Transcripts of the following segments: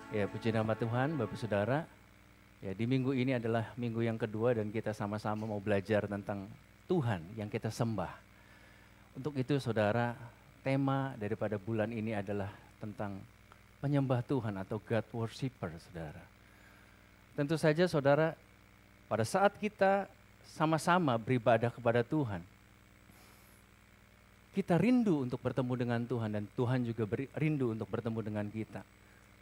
Ya, puji nama Tuhan, Bapak Saudara. Ya, di minggu ini adalah minggu yang kedua dan kita sama-sama mau belajar tentang Tuhan yang kita sembah. Untuk itu Saudara, tema daripada bulan ini adalah tentang penyembah Tuhan atau God Worshipper, Saudara. Tentu saja Saudara, pada saat kita sama-sama beribadah kepada Tuhan, kita rindu untuk bertemu dengan Tuhan dan Tuhan juga rindu untuk bertemu dengan kita.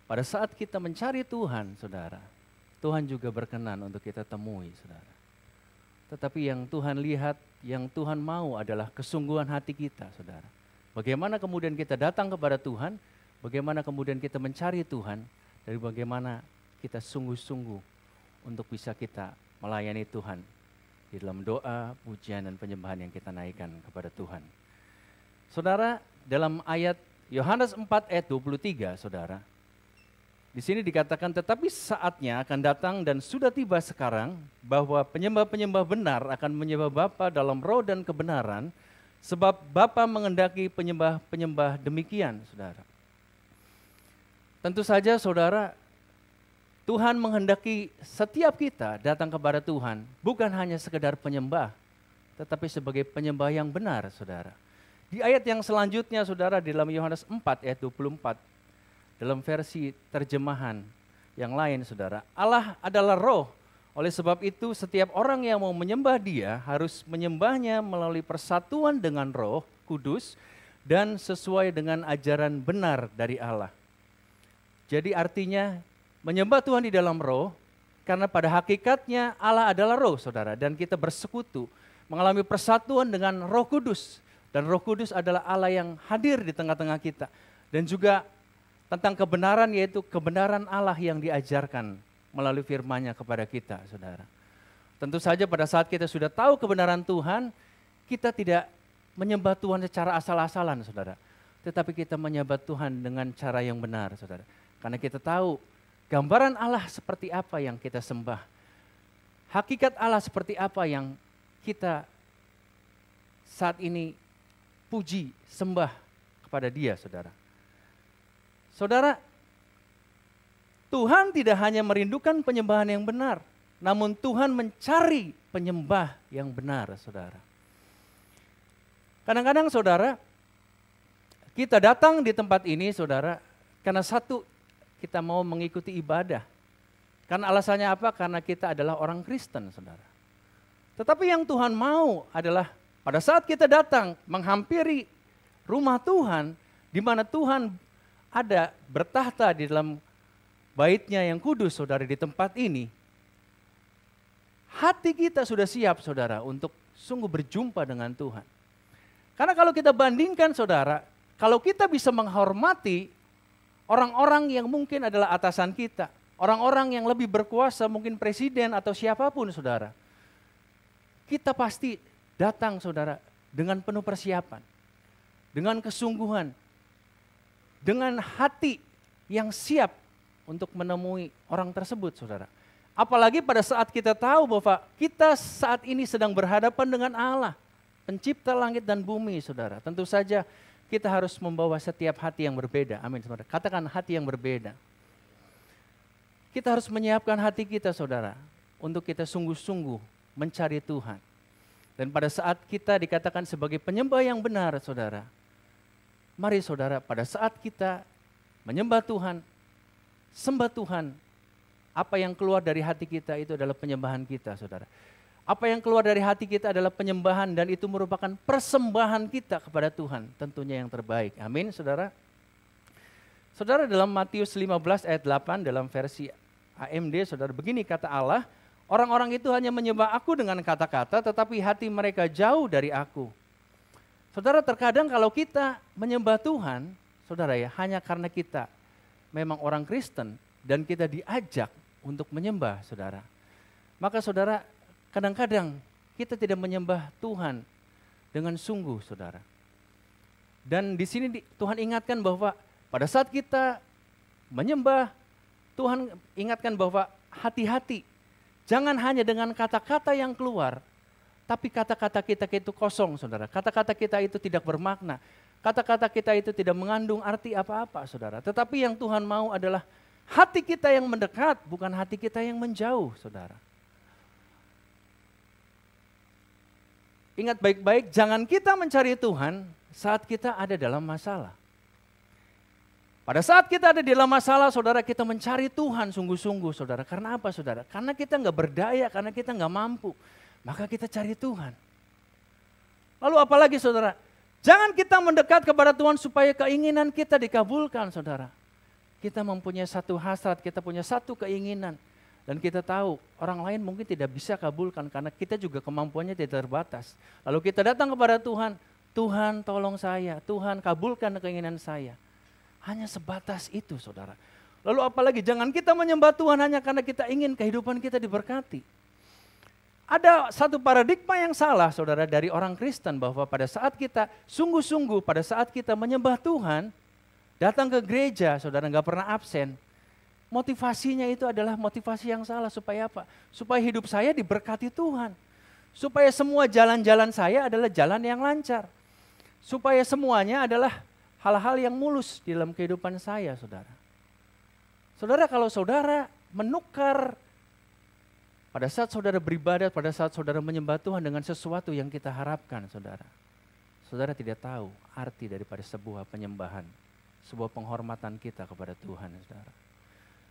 Pada saat kita mencari Tuhan, Saudara, Tuhan juga berkenan untuk kita temui, Saudara. Tetapi yang Tuhan lihat, yang Tuhan mau adalah kesungguhan hati kita, Saudara. Bagaimana kemudian kita datang kepada Tuhan, bagaimana kemudian kita mencari Tuhan, dari bagaimana kita sungguh-sungguh untuk bisa kita melayani Tuhan di dalam doa, pujian, dan penyembahan yang kita naikkan kepada Tuhan. Saudara, dalam ayat Yohanes 4 ayat 23, Saudara, di sini dikatakan, tetapi saatnya akan datang dan sudah tiba sekarang bahwa penyembah-penyembah benar akan menyembah Bapa dalam roh dan kebenaran, sebab Bapa mengendaki penyembah-penyembah demikian, Saudara. Tentu saja, Saudara, Tuhan menghendaki setiap kita datang kepada Tuhan, bukan hanya sekedar penyembah, tetapi sebagai penyembah yang benar, Saudara. Di ayat yang selanjutnya, Saudara, di dalam Yohanes 4 ayat 24, dalam versi terjemahan yang lain, Saudara, Allah adalah roh. Oleh sebab itu setiap orang yang mau menyembah Dia harus menyembahnya melalui persatuan dengan Roh Kudus dan sesuai dengan ajaran benar dari Allah. Jadi artinya menyembah Tuhan di dalam roh, karena pada hakikatnya Allah adalah roh, Saudara, dan kita bersekutu, mengalami persatuan dengan Roh Kudus. Dan Roh Kudus adalah Allah yang hadir di tengah-tengah kita. Dan juga tentang kebenaran, yaitu kebenaran Allah yang diajarkan melalui firman-Nya kepada kita, Saudara. Tentu saja pada saat kita sudah tahu kebenaran Tuhan, kita tidak menyembah Tuhan secara asal-asalan, Saudara. Tetapi kita menyembah Tuhan dengan cara yang benar, Saudara. Karena kita tahu gambaran Allah seperti apa yang kita sembah. Hakikat Allah seperti apa yang kita saat ini puji, sembah kepada Dia, Saudara. Saudara, Tuhan tidak hanya merindukan penyembahan yang benar, namun Tuhan mencari penyembah yang benar, Saudara. Kadang-kadang, Saudara, kita datang di tempat ini, Saudara, karena satu, kita mau mengikuti ibadah. Karena alasannya apa? Karena kita adalah orang Kristen, Saudara. Tetapi yang Tuhan mau adalah pada saat kita datang menghampiri rumah Tuhan, di mana Tuhan ada bertahta di dalam bait-Nya yang kudus, Saudara, di tempat ini. Hati kita sudah siap, Saudara, untuk sungguh berjumpa dengan Tuhan. Karena kalau kita bandingkan, Saudara, kalau kita bisa menghormati orang-orang yang mungkin adalah atasan kita, orang-orang yang lebih berkuasa, mungkin presiden atau siapapun, Saudara, kita pasti datang, Saudara, dengan penuh persiapan, dengan kesungguhan, dengan hati yang siap untuk menemui orang tersebut, Saudara. Apalagi pada saat kita tahu bahwa kita saat ini sedang berhadapan dengan Allah, pencipta langit dan bumi, Saudara. Tentu saja kita harus membawa setiap hati yang berbeda. Amin, Saudara. Katakan hati yang berbeda. Kita harus menyiapkan hati kita, Saudara, untuk kita sungguh-sungguh mencari Tuhan. Dan pada saat kita dikatakan sebagai penyembah yang benar, Saudara, mari, Saudara, pada saat kita menyembah Tuhan, sembah Tuhan, apa yang keluar dari hati kita itu adalah penyembahan kita, Saudara. Apa yang keluar dari hati kita adalah penyembahan dan itu merupakan persembahan kita kepada Tuhan, tentunya yang terbaik. Amin, Saudara. Saudara, dalam Matius 15 ayat 8 dalam versi AMD, Saudara, begini kata Allah, orang-orang itu hanya menyembah aku dengan kata-kata, tetapi hati mereka jauh dari aku. Saudara, terkadang kalau kita menyembah Tuhan, Saudara, ya, hanya karena kita memang orang Kristen dan kita diajak untuk menyembah, Saudara. Maka, Saudara, kadang-kadang kita tidak menyembah Tuhan dengan sungguh, Saudara. Dan di sini Tuhan ingatkan bahwa pada saat kita menyembah, Tuhan ingatkan bahwa hati-hati. Jangan hanya dengan kata-kata yang keluar, tapi kata-kata kita itu kosong, Saudara. Kata-kata kita itu tidak bermakna. Kata-kata kita itu tidak mengandung arti apa-apa, Saudara. Tetapi yang Tuhan mau adalah Hati kita yang mendekat, bukan hati kita yang menjauh, saudara. Ingat baik-baik, jangan kita mencari Tuhan saat kita ada dalam masalah. Pada saat kita ada di dalam masalah, saudara, kita mencari Tuhan sungguh-sungguh, saudara. Karena apa, saudara? Karena kita nggak berdaya, karena kita nggak mampu. Maka kita cari Tuhan. Lalu apalagi, saudara? Jangan kita mendekat kepada Tuhan supaya keinginan kita dikabulkan, saudara. Kita mempunyai satu hasrat, kita punya satu keinginan. Dan kita tahu orang lain mungkin tidak bisa kabulkan karena kita juga kemampuannya tidak terbatas. Lalu kita datang kepada Tuhan, Tuhan tolong saya, Tuhan kabulkan keinginan saya. Hanya sebatas itu, saudara. Lalu apalagi jangan kita menyembah Tuhan hanya karena kita ingin kehidupan kita diberkati. Ada satu paradigma yang salah, saudara, dari orang Kristen bahwa pada saat kita sungguh-sungguh, pada saat kita menyembah Tuhan, datang ke gereja, saudara, nggak pernah absen. Motivasinya itu adalah motivasi yang salah. Supaya apa? Supaya hidup saya diberkati Tuhan. Supaya semua jalan-jalan saya adalah jalan yang lancar. Supaya semuanya adalah hal-hal yang mulus di dalam kehidupan saya, saudara. Saudara, kalau saudara menukar pada saat saudara beribadat, pada saat saudara menyembah Tuhan dengan sesuatu yang kita harapkan, saudara. Saudara tidak tahu arti daripada sebuah penyembahan, sebuah penghormatan kita kepada Tuhan, saudara.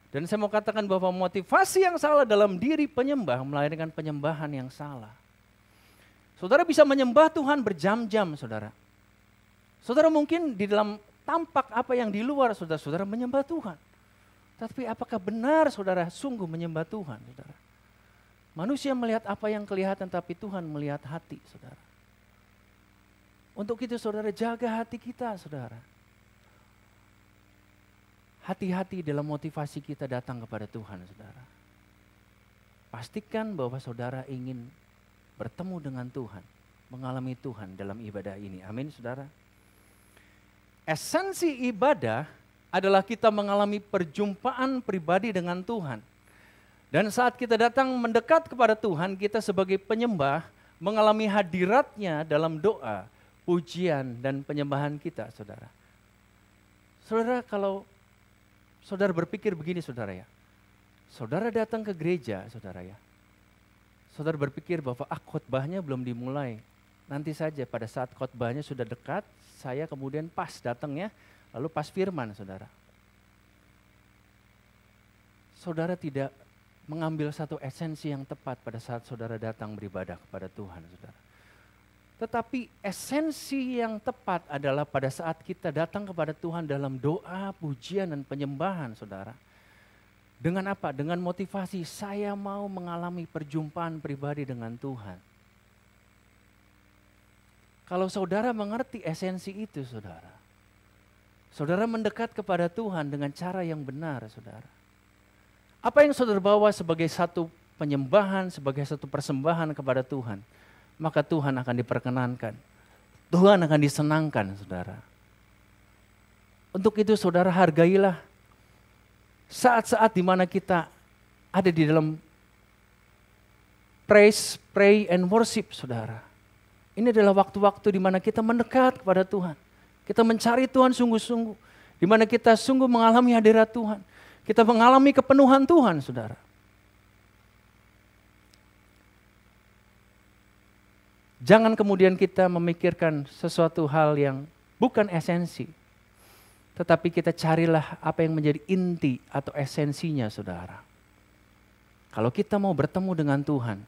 Dan saya mau katakan bahwa motivasi yang salah dalam diri penyembah melahirkan penyembahan yang salah. Saudara bisa menyembah Tuhan berjam-jam, saudara. Saudara mungkin di dalam tampak apa yang di luar, saudara menyembah Tuhan. Tapi apakah benar saudara sungguh menyembah Tuhan, saudara? Manusia melihat apa yang kelihatan, tapi Tuhan melihat hati, saudara. Untuk itu saudara jaga hati kita, saudara. Hati-hati dalam motivasi kita datang kepada Tuhan, saudara. Pastikan bahwa saudara ingin bertemu dengan Tuhan, mengalami Tuhan dalam ibadah ini. Amin, saudara. Esensi ibadah adalah kita mengalami perjumpaan pribadi dengan Tuhan. Dan saat kita datang mendekat kepada Tuhan, kita sebagai penyembah mengalami hadiratnya dalam doa, pujian, dan penyembahan kita, saudara. Saudara, kalau saudara berpikir begini, saudara ya. Saudara datang ke gereja, saudara ya. Saudara berpikir bahwa khotbahnya belum dimulai. Nanti saja pada saat khotbahnya sudah dekat, saya kemudian pas datangnya, lalu pas firman, saudara. Saudara tidak mengambil satu esensi yang tepat pada saat saudara datang beribadah kepada Tuhan, saudara. Tetapi esensi yang tepat adalah pada saat kita datang kepada Tuhan dalam doa, pujian, dan penyembahan, saudara. Dengan apa? Dengan motivasi saya mau mengalami perjumpaan pribadi dengan Tuhan. Kalau saudara mengerti esensi itu, saudara. Saudara mendekat kepada Tuhan dengan cara yang benar, saudara. Apa yang saudara bawa sebagai satu penyembahan, sebagai satu persembahan kepada Tuhan, maka Tuhan akan diperkenankan. Tuhan akan disenangkan, saudara. Untuk itu saudara hargailah saat-saat di mana kita ada di dalam praise, pray, and worship, saudara. Ini adalah waktu-waktu di mana kita mendekat kepada Tuhan. Kita mencari Tuhan sungguh-sungguh. Di mana kita sungguh mengalami hadirat Tuhan. Kita mengalami kepenuhan Tuhan, saudara. Jangan kemudian kita memikirkan sesuatu hal yang bukan esensi. Tetapi kita carilah apa yang menjadi inti atau esensinya, saudara. Kalau kita mau bertemu dengan Tuhan,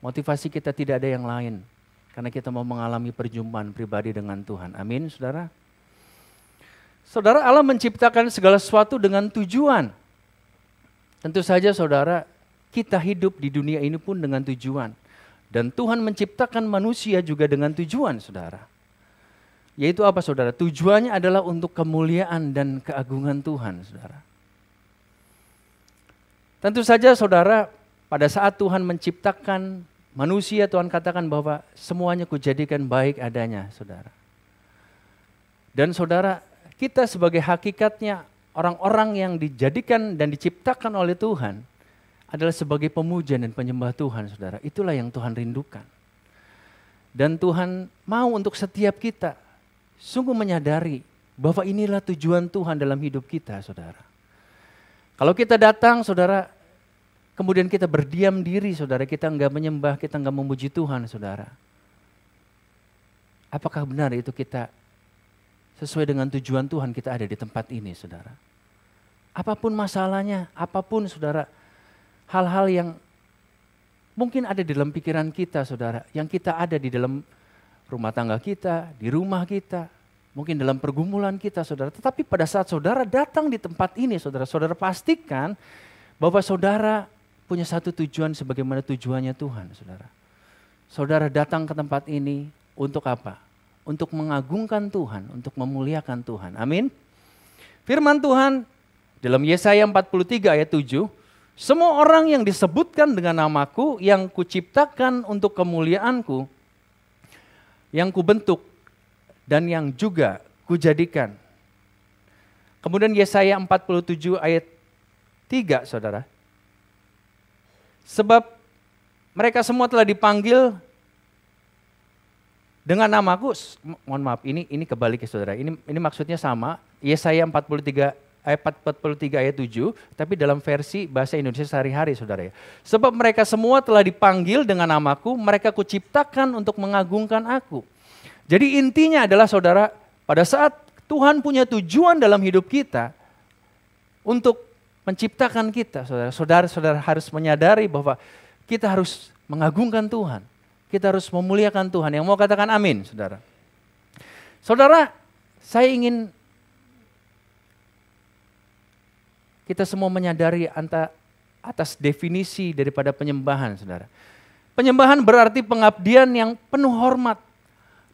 motivasi kita tidak ada yang lain. Karena kita mau mengalami perjumpaan pribadi dengan Tuhan. Amin, saudara. Saudara, Allah menciptakan segala sesuatu dengan tujuan. Tentu saja, saudara, kita hidup di dunia ini pun dengan tujuan. Dan Tuhan menciptakan manusia juga dengan tujuan, saudara. Yaitu apa, saudara? Tujuannya adalah untuk kemuliaan dan keagungan Tuhan, saudara. Tentu saja, saudara, pada saat Tuhan menciptakan manusia, Tuhan katakan bahwa semuanya kujadikan baik adanya, saudara. Dan saudara, kita sebagai hakikatnya orang-orang yang dijadikan dan diciptakan oleh Tuhan adalah sebagai pemuja dan penyembah Tuhan, saudara. Itulah yang Tuhan rindukan. Dan Tuhan mau untuk setiap kita sungguh menyadari bahwa inilah tujuan Tuhan dalam hidup kita, saudara. Kalau kita datang, saudara, kemudian kita berdiam diri, saudara, kita enggak menyembah, kita enggak memuji Tuhan, saudara. Apakah benar itu kita sesuai dengan tujuan Tuhan kita ada di tempat ini, saudara? Apapun masalahnya, apapun, saudara, hal-hal yang mungkin ada di dalam pikiran kita, saudara, yang kita ada di dalam rumah tangga kita, di rumah kita, mungkin dalam pergumulan kita, saudara. Tetapi pada saat saudara datang di tempat ini, saudara, saudara pastikan bahwa saudara punya satu tujuan sebagaimana tujuannya Tuhan, saudara. Saudara datang ke tempat ini untuk apa? Untuk mengagungkan Tuhan, untuk memuliakan Tuhan. Amin. Firman Tuhan dalam Yesaya 43 ayat 7, semua orang yang disebutkan dengan namaku, yang kuciptakan untuk kemuliaanku, yang kubentuk, dan yang juga kujadikan. Kemudian Yesaya 47 ayat 3, saudara. Sebab mereka semua telah dipanggil dengan namaku, mohon maaf, ini kebalik ya saudara, ini maksudnya sama, Yesaya 43 ayat 7, tapi dalam versi bahasa Indonesia sehari-hari saudara ya. Sebab mereka semua telah dipanggil dengan namaku, mereka kuciptakan untuk mengagungkan aku. Jadi intinya adalah saudara, pada saat Tuhan punya tujuan dalam hidup kita untuk menciptakan kita, saudara harus menyadari bahwa kita harus mengagungkan Tuhan. Kita harus memuliakan Tuhan. Yang mau katakan amin, saudara. Saudara, saya ingin kita semua menyadari atas definisi daripada penyembahan, saudara. Penyembahan berarti pengabdian yang penuh hormat.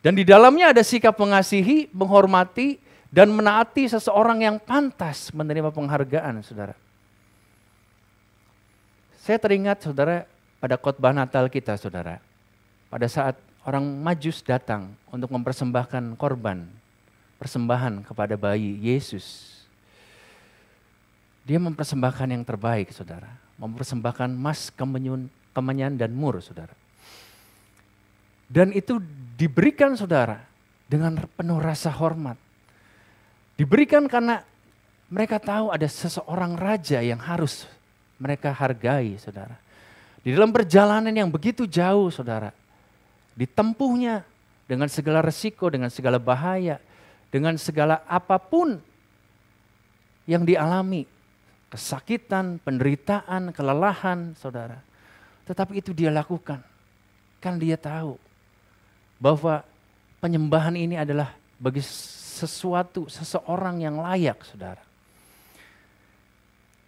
Dan di dalamnya ada sikap mengasihi, menghormati, dan menaati seseorang yang pantas menerima penghargaan, saudara. Saya teringat, saudara, pada khotbah Natal kita, saudara. Pada saat orang Majus datang untuk mempersembahkan korban, persembahan kepada bayi Yesus. Dia mempersembahkan yang terbaik, saudara. Mempersembahkan emas, kemenyan, dan mur, saudara. Dan itu diberikan, saudara, dengan penuh rasa hormat. Diberikan karena mereka tahu ada seseorang raja yang harus mereka hargai, saudara. Di dalam perjalanan yang begitu jauh, saudara, ditempuhnya dengan segala resiko, dengan segala bahaya, dengan segala apapun yang dialami, kesakitan, penderitaan, kelelahan, saudara. Tetapi itu dia lakukan, kan dia tahu bahwa penyembahan ini adalah bagi seseorang yang layak, saudara.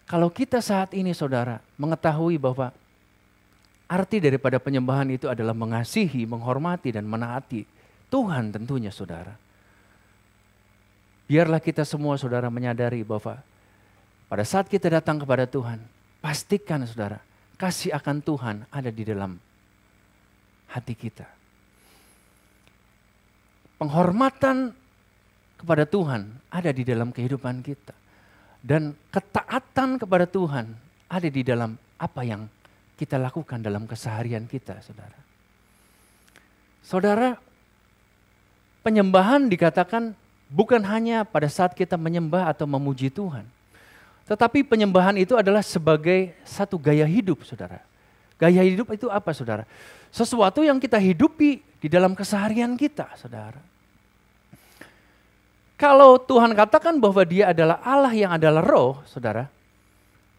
Kalau kita saat ini, saudara, mengetahui bahwa arti daripada penyembahan itu adalah mengasihi, menghormati, dan menaati Tuhan tentunya, saudara. Biarlah kita semua, saudara, menyadari bahwa pada saat kita datang kepada Tuhan, pastikan, saudara, kasih akan Tuhan ada di dalam hati kita. Penghormatan kepada Tuhan ada di dalam kehidupan kita. Dan ketaatan kepada Tuhan ada di dalam apa yang kita lakukan dalam keseharian kita, saudara. Saudara, penyembahan dikatakan bukan hanya pada saat kita menyembah atau memuji Tuhan. Tetapi penyembahan itu adalah sebagai satu gaya hidup, saudara. Gaya hidup itu apa, saudara? Sesuatu yang kita hidupi di dalam keseharian kita, saudara. Kalau Tuhan katakan bahwa dia adalah Allah yang adalah roh, saudara.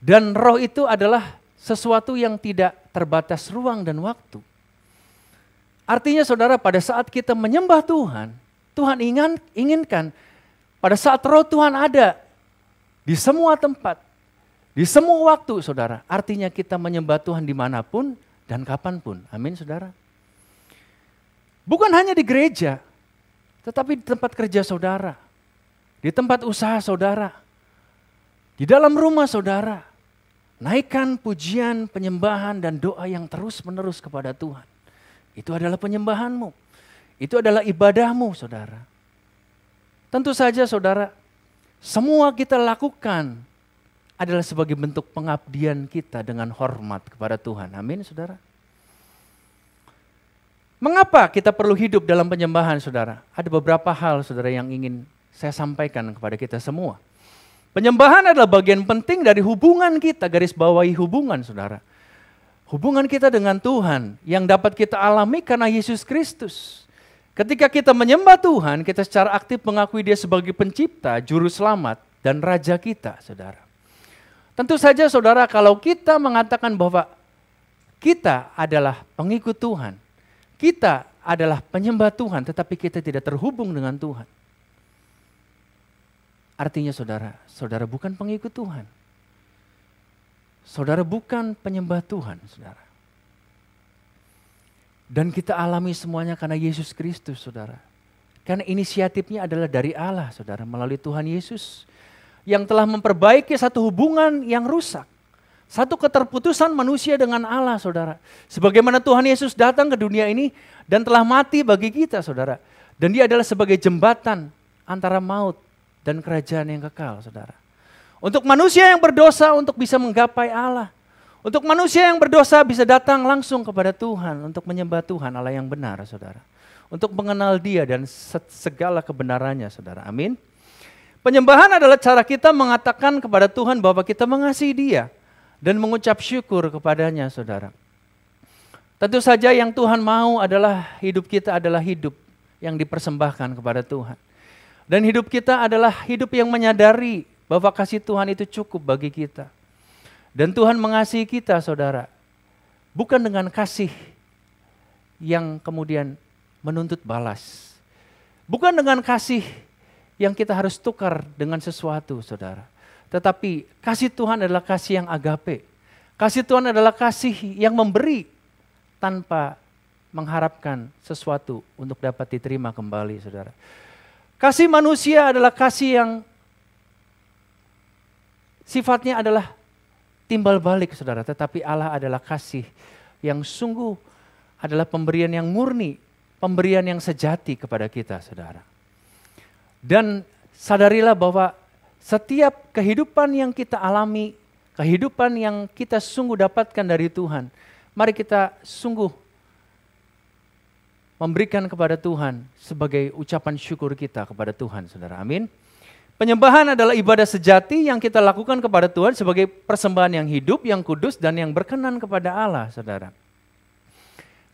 Dan roh itu adalah sesuatu yang tidak terbatas ruang dan waktu. Artinya, saudara, pada saat kita menyembah Tuhan, Tuhan inginkan pada saat roh Tuhan ada di semua tempat, di semua waktu, saudara. Artinya kita menyembah Tuhan dimanapun dan kapanpun. Amin, saudara. Bukan hanya di gereja, tetapi di tempat kerja saudara, di tempat usaha saudara, di dalam rumah saudara. Naikkan pujian, penyembahan, dan doa yang terus-menerus kepada Tuhan. Itu adalah penyembahanmu. Itu adalah ibadahmu, saudara. Tentu saja, saudara, semua kita lakukan adalah sebagai bentuk pengabdian kita dengan hormat kepada Tuhan. Amin, saudara. Mengapa kita perlu hidup dalam penyembahan, saudara? Ada beberapa hal, saudara, yang ingin saya sampaikan kepada kita semua. Penyembahan adalah bagian penting dari hubungan kita, garis bawahi hubungan saudara. Hubungan kita dengan Tuhan yang dapat kita alami karena Yesus Kristus. Ketika kita menyembah Tuhan, kita secara aktif mengakui Dia sebagai pencipta, juru selamat, dan raja kita saudara. Tentu saja saudara, kalau kita mengatakan bahwa kita adalah pengikut Tuhan, kita adalah penyembah Tuhan, tetapi kita tidak terhubung dengan Tuhan. Artinya saudara, saudara bukan pengikut Tuhan. Saudara bukan penyembah Tuhan, saudara. Dan kita alami semuanya karena Yesus Kristus, saudara. Karena inisiatifnya adalah dari Allah, saudara, melalui Tuhan Yesus. Yang telah memperbaiki satu hubungan yang rusak. Satu keterputusan manusia dengan Allah, saudara. Sebagaimana Tuhan Yesus datang ke dunia ini dan telah mati bagi kita, saudara. Dan Dia adalah sebagai jembatan antara maut dan kerajaan yang kekal, saudara. Untuk manusia yang berdosa untuk bisa menggapai Allah. Untuk manusia yang berdosa bisa datang langsung kepada Tuhan untuk menyembah Tuhan Allah yang benar, saudara. Untuk mengenal Dia dan segala kebenarannya, saudara. Amin. Penyembahan adalah cara kita mengatakan kepada Tuhan bahwa kita mengasihi Dia dan mengucap syukur kepadanya, saudara. Tentu saja yang Tuhan mau adalah hidup kita adalah hidup yang dipersembahkan kepada Tuhan. Dan hidup kita adalah hidup yang menyadari bahwa kasih Tuhan itu cukup bagi kita. Dan Tuhan mengasihi kita, saudara, bukan dengan kasih yang kemudian menuntut balas. Bukan dengan kasih yang kita harus tukar dengan sesuatu, saudara. Tetapi kasih Tuhan adalah kasih yang agape. Kasih Tuhan adalah kasih yang memberi tanpa mengharapkan sesuatu untuk dapat diterima kembali, saudara. Kasih manusia adalah kasih yang sifatnya adalah timbal balik, saudara. Tetapi Allah adalah kasih yang sungguh adalah pemberian yang murni, pemberian yang sejati kepada kita, saudara. Dan sadarilah bahwa setiap kehidupan yang kita alami, kehidupan yang kita sungguh dapatkan dari Tuhan, mari kita sungguh memberikan kepada Tuhan sebagai ucapan syukur kita kepada Tuhan, saudara. Amin. Penyembahan adalah ibadah sejati yang kita lakukan kepada Tuhan sebagai persembahan yang hidup, yang kudus, dan yang berkenan kepada Allah, saudara.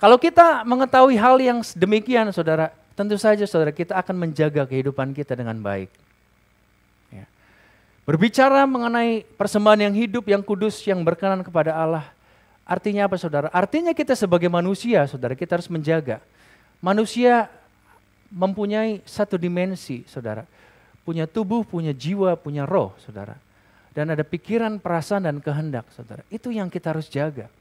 Kalau kita mengetahui hal yang demikian, saudara, tentu saja, saudara, kita akan menjaga kehidupan kita dengan baik. Ya. Berbicara mengenai persembahan yang hidup, yang kudus, yang berkenan kepada Allah, artinya apa, saudara? Artinya kita sebagai manusia, saudara, kita harus menjaga. Manusia mempunyai satu dimensi, saudara. Punya tubuh, punya jiwa, punya roh, saudara. Dan ada pikiran, perasaan, dan kehendak, saudara. Itu yang kita harus jaga.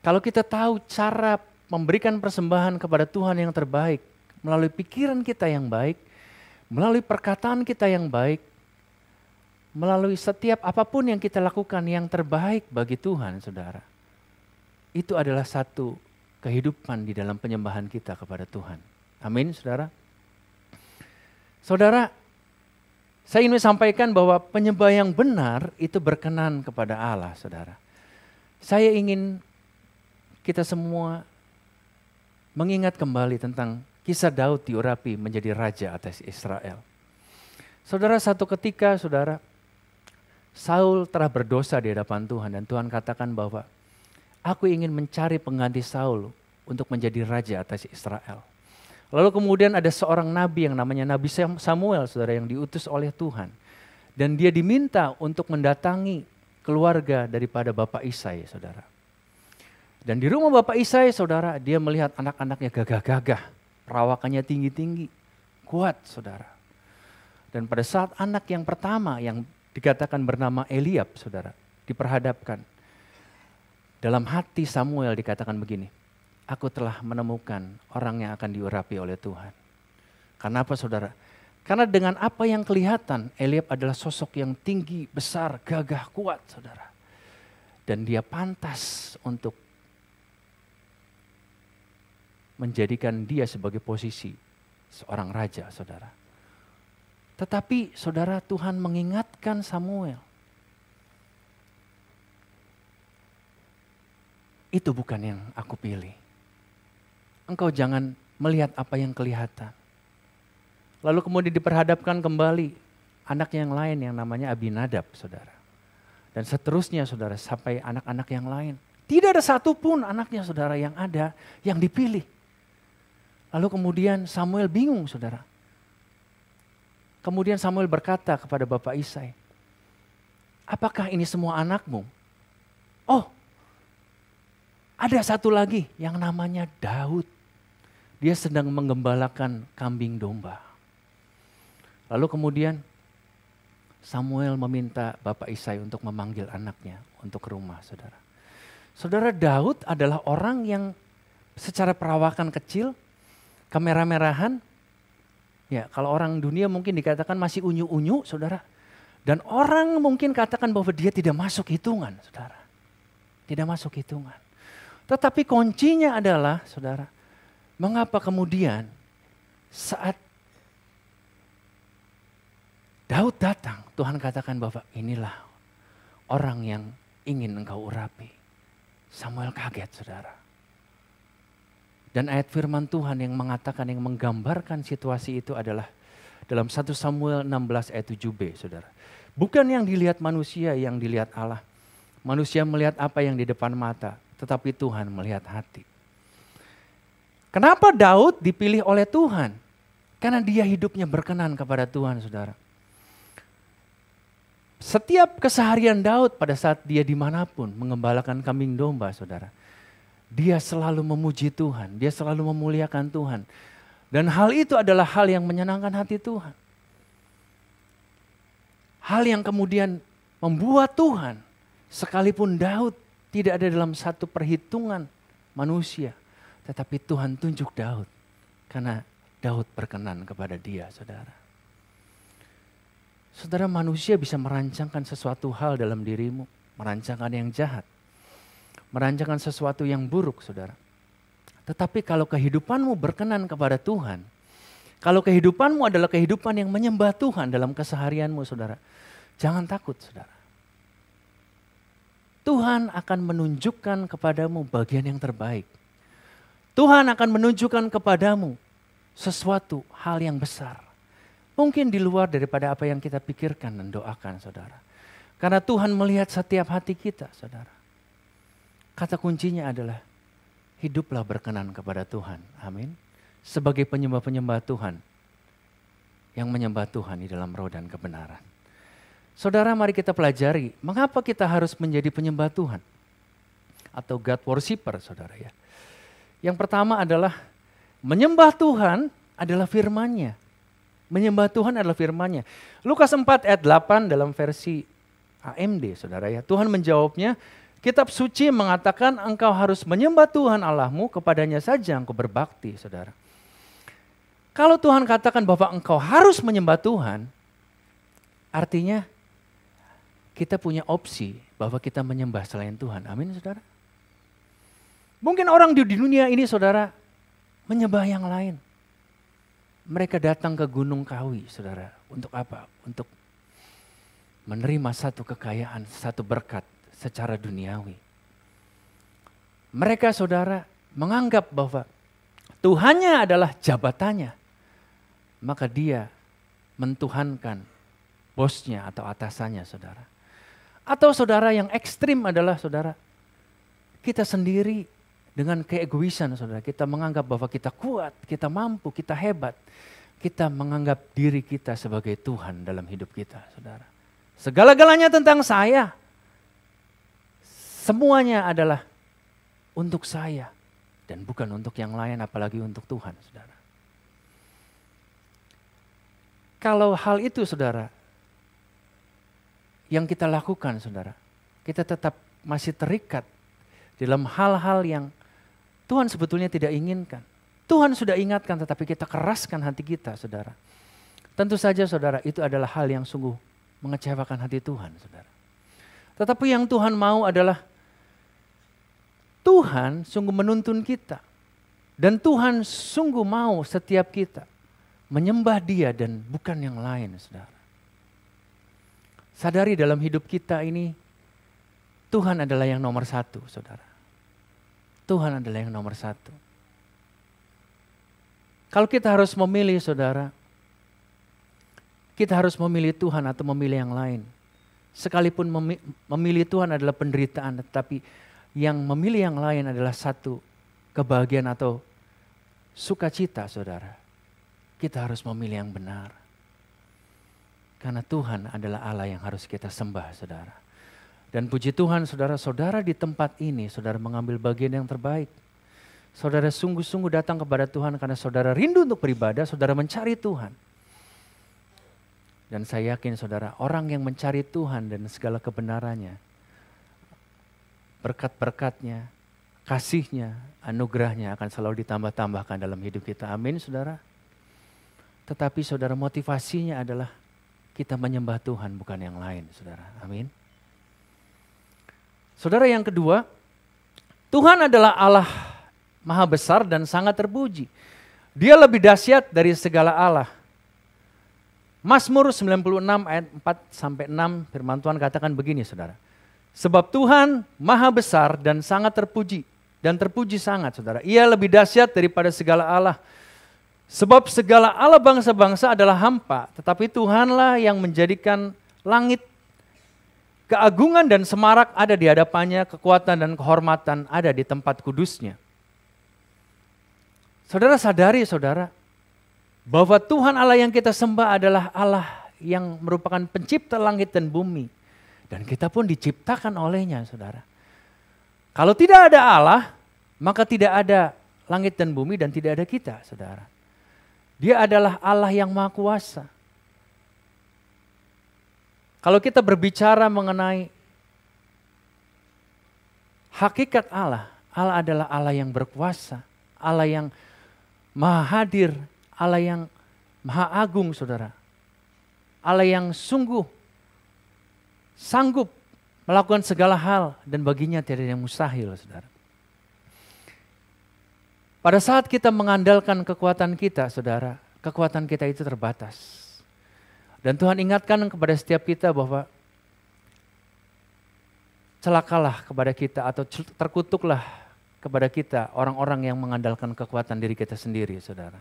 Kalau kita tahu cara memberikan persembahan kepada Tuhan yang terbaik, melalui pikiran kita yang baik, melalui perkataan kita yang baik, melalui setiap apapun yang kita lakukan yang terbaik bagi Tuhan, saudara. Itu adalah satu kehidupan di dalam penyembahan kita kepada Tuhan. Amin, saudara. Saudara, saya ingin sampaikan bahwa penyembah yang benar itu berkenan kepada Allah, saudara. Saya ingin kita semua mengingat kembali tentang kisah Daud diurapi menjadi raja atas Israel. Saudara, satu ketika, saudara, Saul telah berdosa di hadapan Tuhan dan Tuhan katakan bahwa aku ingin mencari pengganti Saul untuk menjadi raja atas Israel. Lalu kemudian ada seorang nabi yang namanya Nabi Samuel, saudara, yang diutus oleh Tuhan. Dan dia diminta untuk mendatangi keluarga daripada Bapak Isai, saudara. Dan di rumah Bapak Isai, saudara, dia melihat anak-anaknya gagah-gagah. Perawakannya tinggi-tinggi, kuat, saudara. Dan pada saat anak yang pertama yang dikatakan bernama Eliab, saudara, diperhadapkan. Dalam hati Samuel dikatakan begini, aku telah menemukan orang yang akan diurapi oleh Tuhan. Karena apa, saudara? Karena dengan apa yang kelihatan, Eliab adalah sosok yang tinggi, besar, gagah, kuat, saudara. Dan dia pantas untuk menjadikan dia sebagai posisi seorang raja, saudara. Tetapi, saudara, Tuhan mengingatkan Samuel, itu bukan yang aku pilih. Engkau jangan melihat apa yang kelihatan. Lalu kemudian diperhadapkan kembali anaknya yang lain yang namanya Abinadab, saudara. Dan seterusnya, saudara, sampai anak-anak yang lain. Tidak ada satupun anaknya, saudara, yang ada, yang dipilih. Lalu kemudian Samuel bingung, saudara. Kemudian Samuel berkata kepada Bapak Isai, apakah ini semua anakmu? Oh, ada satu lagi yang namanya Daud. Dia sedang menggembalakan kambing domba. Lalu kemudian Samuel meminta Bapak Isai untuk memanggil anaknya untuk ke rumah, saudara. Saudara, Daud adalah orang yang secara perawakan kecil, kemerah-merahan. Ya, kalau orang dunia mungkin dikatakan masih unyu-unyu, saudara. Dan orang mungkin katakan bahwa dia tidak masuk hitungan, saudara. Tidak masuk hitungan. Tetapi kuncinya adalah, saudara, mengapa kemudian saat Daud datang, Tuhan katakan bahwa inilah orang yang ingin engkau urapi. Samuel kaget, saudara. Dan ayat firman Tuhan yang mengatakan, yang menggambarkan situasi itu adalah dalam 1 Samuel 16 ayat 7b, saudara. Bukan yang dilihat manusia, yang dilihat Allah. Manusia melihat apa yang di depan mata, tetapi Tuhan melihat hati. Kenapa Daud dipilih oleh Tuhan? Karena dia hidupnya berkenan kepada Tuhan, saudara. Setiap keseharian Daud pada saat dia dimanapun mengembalakan kambing domba, saudara. Dia selalu memuji Tuhan, dia selalu memuliakan Tuhan. Dan hal itu adalah hal yang menyenangkan hati Tuhan. Hal yang kemudian membuat Tuhan, sekalipun Daud tidak ada dalam satu perhitungan manusia, tetapi Tuhan tunjuk Daud karena Daud berkenan kepada dia, saudara. Saudara, manusia bisa merancangkan sesuatu hal dalam dirimu, merancangkan yang jahat, merancangkan sesuatu yang buruk, saudara. Tetapi kalau kehidupanmu berkenan kepada Tuhan, kalau kehidupanmu adalah kehidupan yang menyembah Tuhan dalam keseharianmu, saudara, jangan takut, saudara. Tuhan akan menunjukkan kepadamu bagian yang terbaik. Tuhan akan menunjukkan kepadamu sesuatu hal yang besar. Mungkin di luar daripada apa yang kita pikirkan dan doakan, saudara. Karena Tuhan melihat setiap hati kita, saudara. Kata kuncinya adalah hiduplah berkenan kepada Tuhan. Amin. Sebagai penyembah-penyembah Tuhan yang menyembah Tuhan di dalam roh dan kebenaran. Saudara, mari kita pelajari mengapa kita harus menjadi penyembah Tuhan atau God worshipper, saudara ya. Yang pertama adalah menyembah Tuhan adalah firman-Nya. Menyembah Tuhan adalah firman-Nya. Lukas 4 ayat 8 dalam versi AMD, saudara ya. Tuhan menjawabnya, kitab suci mengatakan engkau harus menyembah Tuhan Allahmu, kepadanya saja engkau berbakti, saudara. Kalau Tuhan katakan bahwa engkau harus menyembah Tuhan, artinya kita punya opsi bahwa kita menyembah selain Tuhan. Amin, saudara. Mungkin orang di dunia ini, saudara, menyembah yang lain. Mereka datang ke Gunung Kawi, saudara. Untuk apa? Untuk menerima satu kekayaan, satu berkat secara duniawi. Mereka, saudara, menganggap bahwa Tuhannya adalah jabatannya. Maka dia mentuhankan bosnya atau atasannya, saudara. Atau saudara yang ekstrim adalah, saudara, kita sendiri dengan keegoisan, saudara. Kita menganggap bahwa kita kuat, kita mampu, kita hebat. Kita menganggap diri kita sebagai Tuhan dalam hidup kita, saudara. Segala-galanya tentang saya. Semuanya adalah untuk saya. Dan bukan untuk yang lain, apalagi untuk Tuhan, saudara. Kalau hal itu, saudara, yang kita lakukan, saudara, kita tetap masih terikat dalam hal-hal yang Tuhan sebetulnya tidak inginkan. Tuhan sudah ingatkan, tetapi kita keraskan hati kita, saudara. Tentu saja, saudara, itu adalah hal yang sungguh mengecewakan hati Tuhan, saudara. Tetapi yang Tuhan mau adalah Tuhan sungguh menuntun kita. Dan Tuhan sungguh mau setiap kita menyembah Dia dan bukan yang lain, saudara. Sadari dalam hidup kita ini, Tuhan adalah yang nomor satu, saudara. Tuhan adalah yang nomor satu. Kalau kita harus memilih, saudara, kita harus memilih Tuhan atau memilih yang lain. Sekalipun memilih Tuhan adalah penderitaan, tetapi yang memilih yang lain adalah satu kebahagiaan atau sukacita, saudara. Kita harus memilih yang benar. Karena Tuhan adalah Allah yang harus kita sembah, saudara. Dan puji Tuhan, saudara-saudara di tempat ini, saudara mengambil bagian yang terbaik. Saudara sungguh-sungguh datang kepada Tuhan karena saudara rindu untuk beribadah, saudara mencari Tuhan. Dan saya yakin saudara, orang yang mencari Tuhan dan segala kebenarannya, berkat-berkatnya, kasihnya, anugerahnya akan selalu ditambah-tambahkan dalam hidup kita. Amin, saudara. Tetapi saudara, motivasinya adalah kita menyembah Tuhan, bukan yang lain, saudara. Amin. Saudara, yang kedua, Tuhan adalah Allah Maha besar dan sangat terpuji. Dia lebih dahsyat dari segala Allah. Mazmur 96 ayat 4-6 firman Tuhan katakan begini, saudara. Sebab Tuhan Maha besar dan sangat terpuji. Dan terpuji sangat, saudara. Ia lebih dahsyat daripada segala Allah. Sebab segala Allah bangsa-bangsa adalah hampa, tetapi Tuhanlah yang menjadikan langit. Keagungan dan semarak ada di hadapannya, kekuatan dan kehormatan ada di tempat kudusnya. Saudara sadari, saudara, bahwa Tuhan Allah yang kita sembah adalah Allah yang merupakan pencipta langit dan bumi. Dan kita pun diciptakan olehnya, saudara. Kalau tidak ada Allah, maka tidak ada langit dan bumi dan tidak ada kita, saudara. Dia adalah Allah yang Maha Kuasa. Kalau kita berbicara mengenai hakikat Allah, Allah adalah Allah yang berkuasa, Allah yang Maha hadir, Allah yang Maha agung, saudara. Allah yang sungguh sanggup melakukan segala hal dan baginya tidak ada yang mustahil, saudara. Pada saat kita mengandalkan kekuatan kita, saudara, kekuatan kita itu terbatas. Dan Tuhan ingatkan kepada setiap kita bahwa celakalah kepada kita atau terkutuklah kepada kita orang-orang yang mengandalkan kekuatan diri kita sendiri, saudara.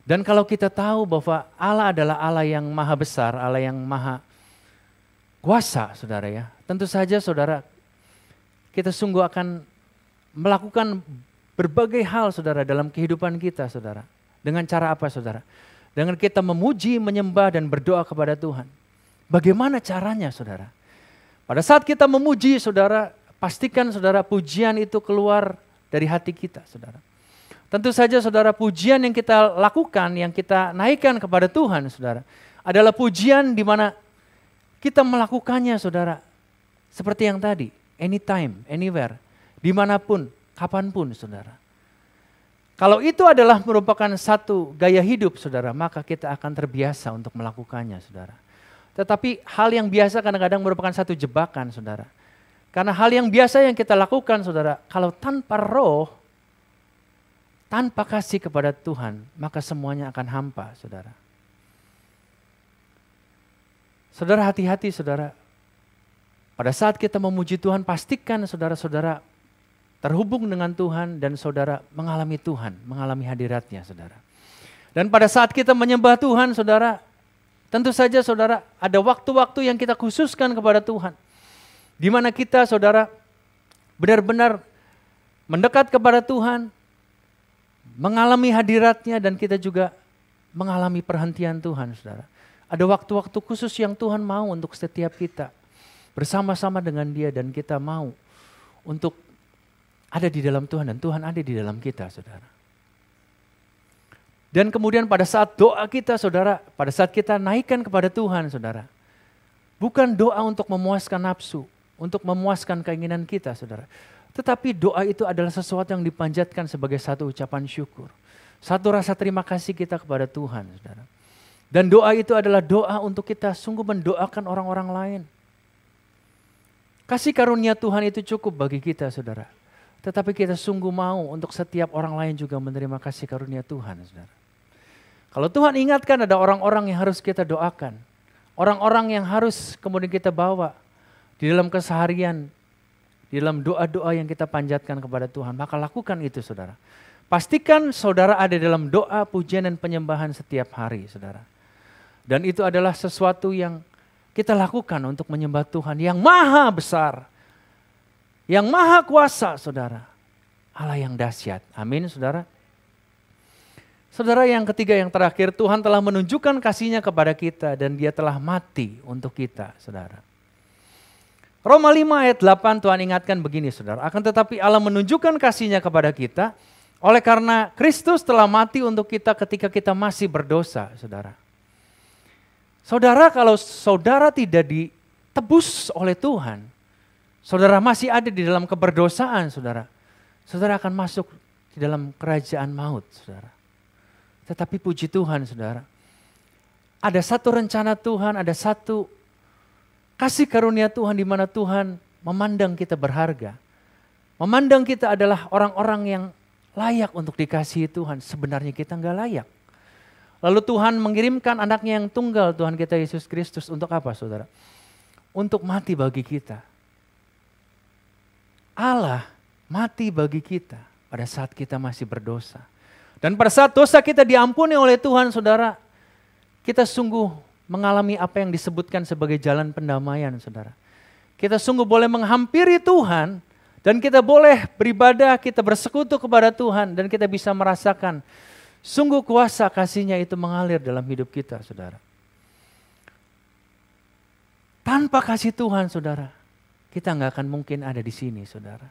Dan kalau kita tahu bahwa Allah adalah Allah yang maha besar, Allah yang maha kuasa, saudara ya. Tentu saja, saudara, kita sungguh akan melakukan berbagai hal, saudara, dalam kehidupan kita, saudara. Dengan cara apa, saudara? Dengan kita memuji, menyembah, dan berdoa kepada Tuhan. Bagaimana caranya, saudara? Pada saat kita memuji, saudara, pastikan, saudara, pujian itu keluar dari hati kita, saudara. Tentu saja, saudara, pujian yang kita lakukan, yang kita naikkan kepada Tuhan, saudara, adalah pujian di mana kita melakukannya, saudara, seperti yang tadi, anytime, anywhere, dimanapun, kapanpun, saudara. Kalau itu adalah merupakan satu gaya hidup, saudara, maka kita akan terbiasa untuk melakukannya, saudara. Tetapi hal yang biasa kadang-kadang merupakan satu jebakan, saudara. Karena hal yang biasa yang kita lakukan, saudara, kalau tanpa roh, tanpa kasih kepada Tuhan, maka semuanya akan hampa, saudara. Saudara, hati-hati, saudara. Pada saat kita memuji Tuhan, pastikan saudara-saudara terhubung dengan Tuhan dan saudara mengalami Tuhan, mengalami hadiratnya, saudara. Dan pada saat kita menyembah Tuhan, saudara, tentu saja, saudara, ada waktu-waktu yang kita khususkan kepada Tuhan. Di mana kita, saudara, benar-benar mendekat kepada Tuhan, mengalami hadiratnya, dan kita juga mengalami perhentian Tuhan, saudara. Ada waktu-waktu khusus yang Tuhan mau untuk setiap kita. Bersama-sama dengan Dia, dan kita mau untuk ada di dalam Tuhan, dan Tuhan ada di dalam kita, saudara. Dan kemudian pada saat doa kita, saudara, pada saat kita naikkan kepada Tuhan, saudara, bukan doa untuk memuaskan nafsu, untuk memuaskan keinginan kita, saudara. Tetapi doa itu adalah sesuatu yang dipanjatkan sebagai satu ucapan syukur. Satu rasa terima kasih kita kepada Tuhan, saudara. Dan doa itu adalah doa untuk kita sungguh mendoakan orang-orang lain. Kasih karunia Tuhan itu cukup bagi kita, saudara. Tetapi kita sungguh mau untuk setiap orang lain juga menerima kasih karunia Tuhan, saudara. Kalau Tuhan ingatkan ada orang-orang yang harus kita doakan. Orang-orang yang harus kemudian kita bawa di dalam keseharian, di dalam doa-doa yang kita panjatkan kepada Tuhan. Maka lakukan itu, saudara. Pastikan saudara ada dalam doa, pujian, dan penyembahan setiap hari, saudara. Dan itu adalah sesuatu yang kita lakukan untuk menyembah Tuhan yang maha besar, yang maha kuasa, saudara. Allah yang dahsyat. Amin, saudara. Saudara, yang ketiga, yang terakhir, Tuhan telah menunjukkan kasih-Nya kepada kita dan Dia telah mati untuk kita, saudara. Roma 5 ayat 8 Tuhan ingatkan begini, saudara. Akan tetapi Allah menunjukkan kasih-Nya kepada kita oleh karena Kristus telah mati untuk kita ketika kita masih berdosa, saudara. Saudara, kalau saudara tidak ditebus oleh Tuhan, saudara masih ada di dalam keberdosaan, saudara. Saudara akan masuk di dalam kerajaan maut, saudara. Tetapi puji Tuhan, saudara. Ada satu rencana Tuhan, ada satu kasih karunia Tuhan di mana Tuhan memandang kita berharga. Memandang kita adalah orang-orang yang layak untuk dikasihi Tuhan. Sebenarnya kita enggak layak. Lalu Tuhan mengirimkan anaknya yang tunggal, Tuhan kita Yesus Kristus, untuk apa, saudara? Untuk mati bagi kita. Allah mati bagi kita pada saat kita masih berdosa. Dan pada saat dosa kita diampuni oleh Tuhan, saudara, kita sungguh mengalami apa yang disebutkan sebagai jalan pendamaian, saudara. Kita sungguh boleh menghampiri Tuhan, dan kita boleh beribadah, kita bersekutu kepada Tuhan, dan kita bisa merasakan sungguh kuasa kasih-Nya itu mengalir dalam hidup kita, saudara. Tanpa kasih Tuhan, saudara, kita nggak akan mungkin ada di sini, saudara.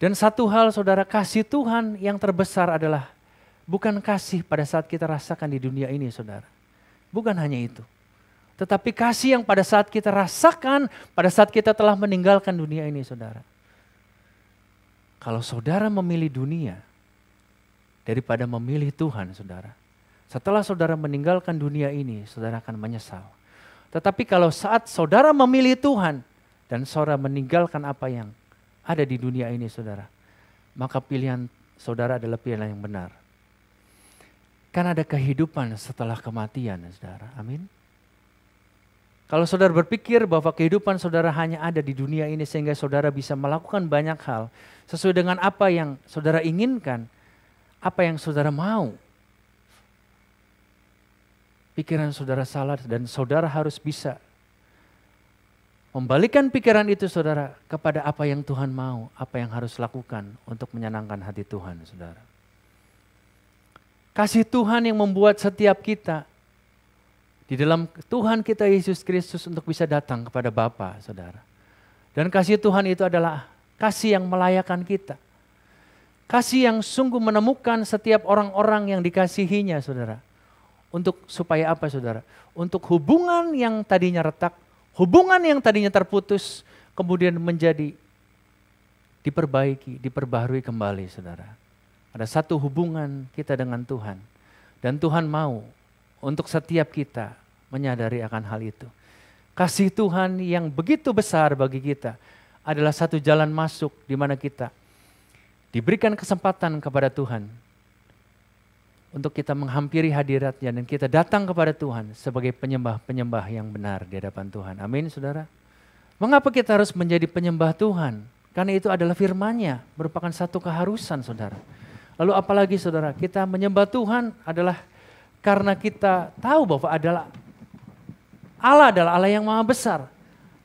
Dan satu hal, saudara, kasih Tuhan yang terbesar adalah bukan kasih pada saat kita rasakan di dunia ini, saudara. Bukan hanya itu. Tetapi kasih yang pada saat kita rasakan, pada saat kita telah meninggalkan dunia ini, saudara. Kalau saudara memilih dunia daripada memilih Tuhan, saudara. Setelah saudara meninggalkan dunia ini, saudara akan menyesal. Tetapi kalau saat saudara memilih Tuhan dan saudara meninggalkan apa yang ada di dunia ini, saudara, maka pilihan saudara adalah pilihan yang benar. Kan ada kehidupan setelah kematian, saudara. Amin. Kalau saudara berpikir bahwa kehidupan saudara hanya ada di dunia ini sehingga saudara bisa melakukan banyak hal sesuai dengan apa yang saudara inginkan, apa yang saudara mau, pikiran saudara salah dan saudara harus bisa membalikkan pikiran itu, saudara, kepada apa yang Tuhan mau, apa yang harus lakukan untuk menyenangkan hati Tuhan, saudara. Kasih Tuhan yang membuat setiap kita di dalam Tuhan kita Yesus Kristus untuk bisa datang kepada Bapa, saudara. Dan kasih Tuhan itu adalah kasih yang melayakan kita. Kasih yang sungguh menemukan setiap orang-orang yang dikasihinya, saudara. Untuk supaya apa, saudara? Untuk hubungan yang tadinya retak, hubungan yang tadinya terputus, kemudian menjadi diperbaiki, diperbaharui kembali, saudara. Ada satu hubungan kita dengan Tuhan. Dan Tuhan mau untuk setiap kita menyadari akan hal itu. Kasih Tuhan yang begitu besar bagi kita adalah satu jalan masuk di mana kita diberikan kesempatan kepada Tuhan untuk kita menghampiri hadirat-Nya dan kita datang kepada Tuhan sebagai penyembah-penyembah yang benar di hadapan Tuhan. Amin, saudara. Mengapa kita harus menjadi penyembah Tuhan? Karena itu adalah firman-Nya, merupakan satu keharusan, saudara. Lalu apalagi, saudara, kita menyembah Tuhan adalah karena kita tahu bahwa Allah adalah Allah yang maha besar.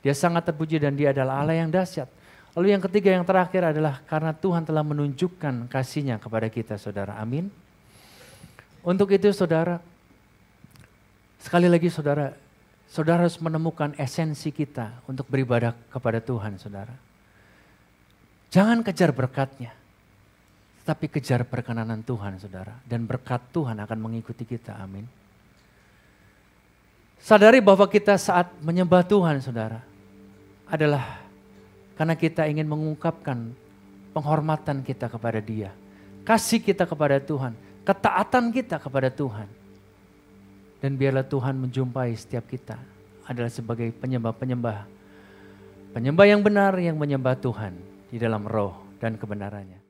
Dia sangat terpuji dan Dia adalah Allah yang dahsyat. Lalu yang ketiga, yang terakhir adalah karena Tuhan telah menunjukkan kasih-Nya kepada kita, saudara. Amin. Untuk itu, saudara, sekali lagi, saudara harus menemukan esensi kita untuk beribadah kepada Tuhan, saudara. Jangan kejar berkat-Nya, tapi kejar perkenanan Tuhan, saudara. Dan berkat Tuhan akan mengikuti kita, amin. Sadari bahwa kita saat menyembah Tuhan, saudara, adalah karena kita ingin mengungkapkan penghormatan kita kepada Dia. Kasih kita kepada Tuhan, ketaatan kita kepada Tuhan. Dan biarlah Tuhan menjumpai setiap kita adalah sebagai penyembah-penyembah. Penyembah yang benar yang menyembah Tuhan di dalam roh dan kebenarannya.